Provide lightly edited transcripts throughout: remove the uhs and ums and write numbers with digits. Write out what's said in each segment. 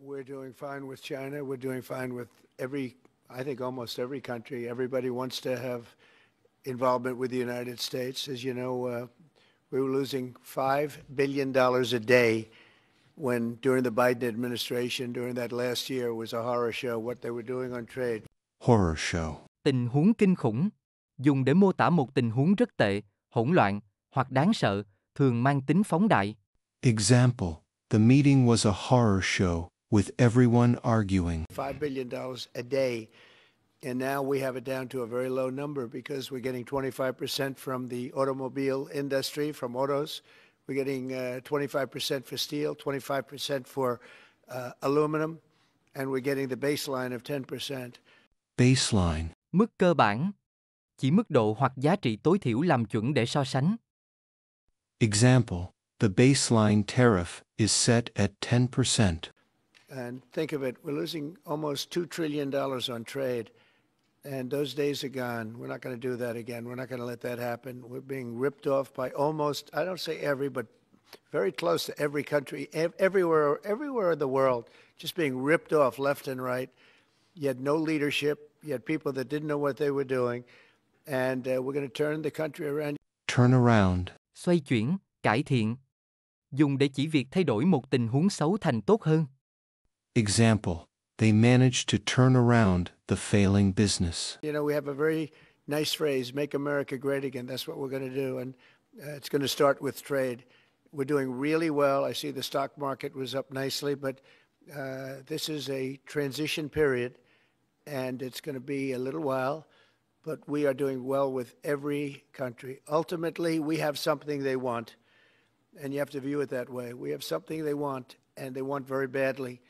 We're doing fine with China. We're doing fine with I think almost every country. Everybody wants to have involvement with the United States. As you know, we were losing $5 billion a day during the Biden administration, during that last year, was a horror show, what they were doing on trade. Horror show. Tình huống kinh khủng, dùng để mô tả một tình huống rất tệ, hỗn loạn, hoặc đáng sợ, thường mang tính phóng đại. Example, the meeting was a horror show, with everyone arguing. $5 billion a day, and now we have it down to a very low number because we're getting 25% from the automobile industry, from autos. We're getting 25% for steel, 25% for aluminum, and we're getting the baseline of 10%. Baseline. Mức cơ bản. Chỉ mức độ hoặc giá trị tối thiểu làm chuẩn để so sánh. Example, the baseline tariff is set at 10%. And think of it, we're losing almost $2 trillion on trade, and those days are gone. We're not going to do that again. We're not going to let that happen. We're being ripped off by almost, I don't say every, but very close to every country, everywhere in the world, just being ripped off left and right. You had no leadership. You had people that didn't know what they were doing, and we're going to turn the country around. Turn around. Xoay chuyển, cải thiện. Dùng để chỉ việc thay đổi một tình huống xấu thành tốt hơn. Example, they managed to turn around the failing business. You know, we have a very nice phrase, make America great again. That's what we're going to do, and it's going to start with trade. We're doing really well. I see the stock market was up nicely, but this is a transition period, and it's going to be a little while, but we are doing well with every country. Ultimately, we have something they want, and you have to view it that way. We have something they want, and they want very badly.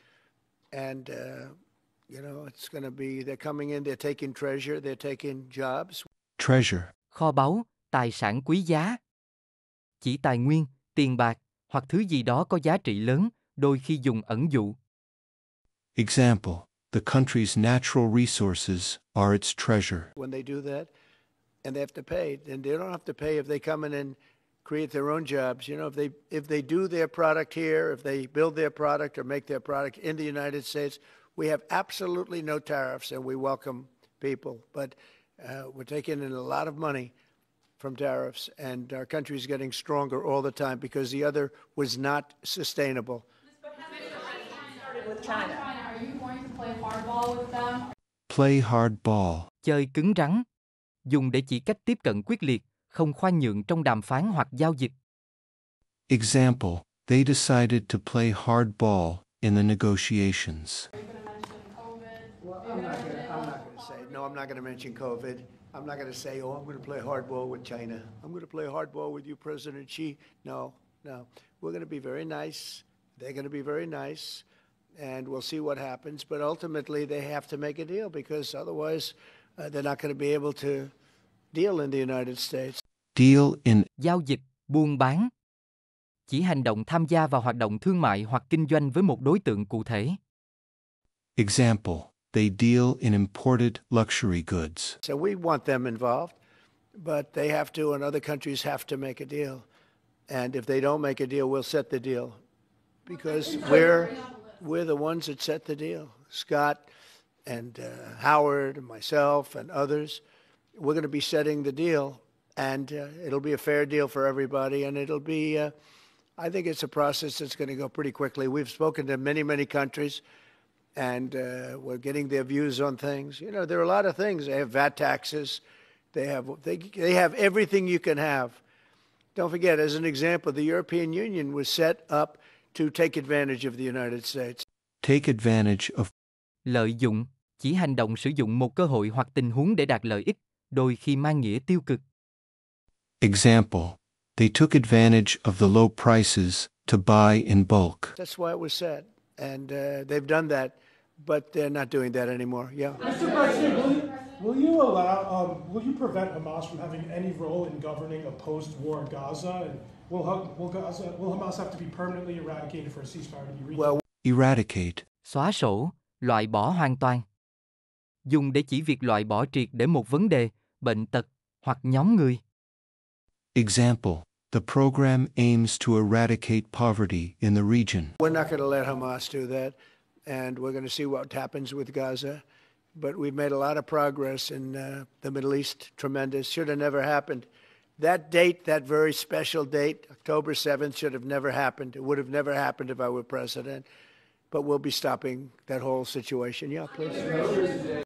And, you know, it's going to be, they're coming in, they're taking treasure, they're taking jobs. Treasure. Kho báu, tài sản quý giá. Chỉ tài nguyên, tiền bạc, hoặc thứ gì đó có giá trị lớn, đôi khi dùng ẩn dụ. Example, the country's natural resources are its treasure. When they do that, and they have to pay, and they don't have to pay if they come in and create their own jobs. You know, if they do their product here, if they build their product or make their product in the United States, we have absolutely no tariffs, and we welcome people. But we're taking in a lot of money from tariffs, and our country is getting stronger all the time because the other was not sustainable. With China. Are you going to play hardball with them? Play hardball. Chơi cứng rắn. Dùng để chỉ cách tiếp cận quyết liệt, không khoan nhượng trong đàm phán hoặc giao dịch. Example, they decided to play hardball in the negotiations. Are you going to mention COVID? Well, I'm not going to say, no, I'm not going to mention COVID. I'm not going to say, oh, I'm going to play hardball with China. I'm going to play hardball with you, President Xi. No. We're going to be very nice. They're going to be very nice. And we'll see what happens. But ultimately, they have to make a deal because otherwise, they're not going to be able to deal in the United States. Deal in. Giao dịch, buôn bán. Chỉ hành động tham gia vào hoạt động thương mại hoặc kinh doanh với một đối tượng cụ thể. Example, they deal in imported luxury goods. So we want them involved, but they have to, and other countries have to make a deal. And if they don't make a deal, we'll set the deal. Because we're the ones that set the deal. Scott and Howard and myself and others, we're going to be setting the deal, and it'll be a fair deal for everybody, and it'll be, I think it's a process that's going to go pretty quickly. We've spoken to many, many countries, and we're getting their views on things. You know, there are a lot of things. They have VAT taxes. They have everything you can have. Don't forget, as an example, the European Union was set up to take advantage of the United States. Take advantage of. Lợi dụng, chỉ hành động sử dụng một cơ hội hoặc tình huống để đạt lợi ích, đôi khi mang nghĩa tiêu cực. Example, they took advantage of the low prices to buy in bulk. That's why it was set, and they've done that, but they're not doing that anymore. Yeah. Mr. President, will you prevent Hamas from having any role in governing a post-war Gaza? And will Hamas have to be permanently eradicated for a ceasefire to be reached? Well, Eradicate. Xóa sổ, loại bỏ hoàn toàn. Dùng để chỉ việc loại bỏ triệt để một vấn đề, bệnh tật, hoặc nhóm người. Example, the program aims to eradicate poverty in the region. We're not going to let Hamas do that. and we're going to see what happens with Gaza. But we've made a lot of progress in the Middle East, tremendous. Should have never happened. That date, that very special date, October 7th, should have never happened. It would have never happened if I were president. But we'll be stopping that whole situation. Yeah, please.